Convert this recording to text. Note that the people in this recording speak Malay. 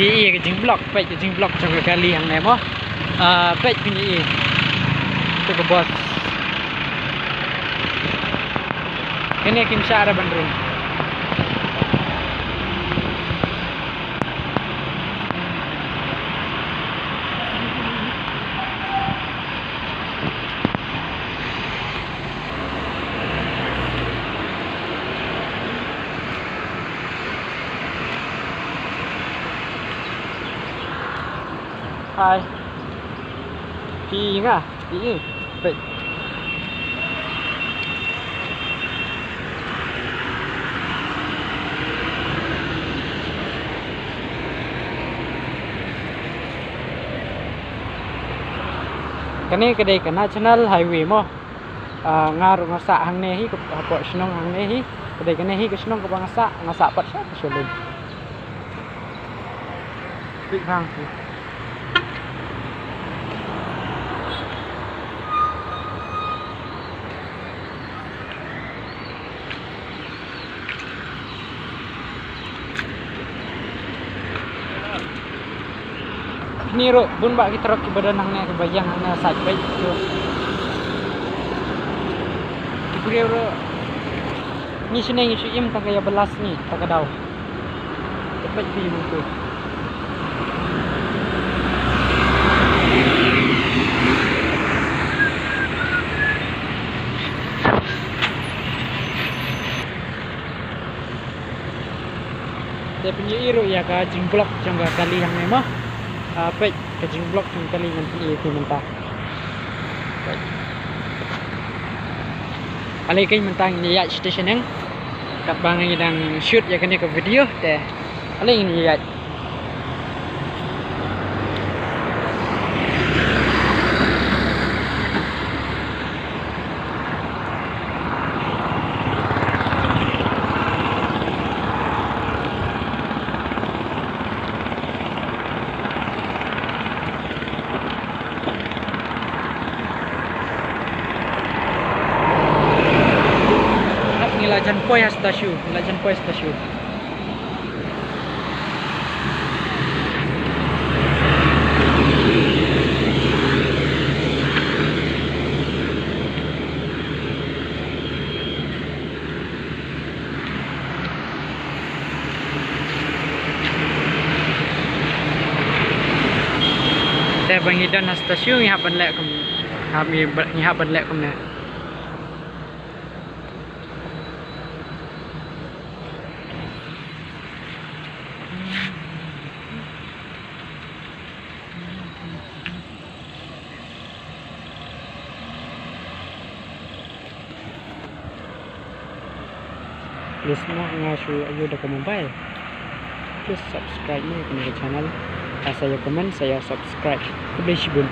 PE ke jing blok trong cái kali hàng này mo page PE itu ke bos ini Kim Syara Bandung hai PE nga PE page kani kedai ke national highway mo ngaru ngasa hang ne hi ko senong hang ne hi kedai kene hi ke senong ko ngasa pat sa sulung big hang ni ro bun ba kita rok badan hang ne ke bayang hang ne side baik tu diberi ro ni sini ngi im tak kaya belas ni tak kadau tepat pi tu dia punya iru ya ka jingblok jangga kali yang memang page kajing blok yang kali nanti itu mentah alai kai mentang ni ya station yang kat bang yang shoot ya kena ke video teh alai ini ya Nilajan Poi stasiun, Nilajan Poi stasiun. Teh bangidan stasiun yang ban lek kum, yang ban lek kum ne. Please mo ngasu ayo dah ke mobile. Please subscribe ni ke channel. Saya komen, saya subscribe. Kebetulan.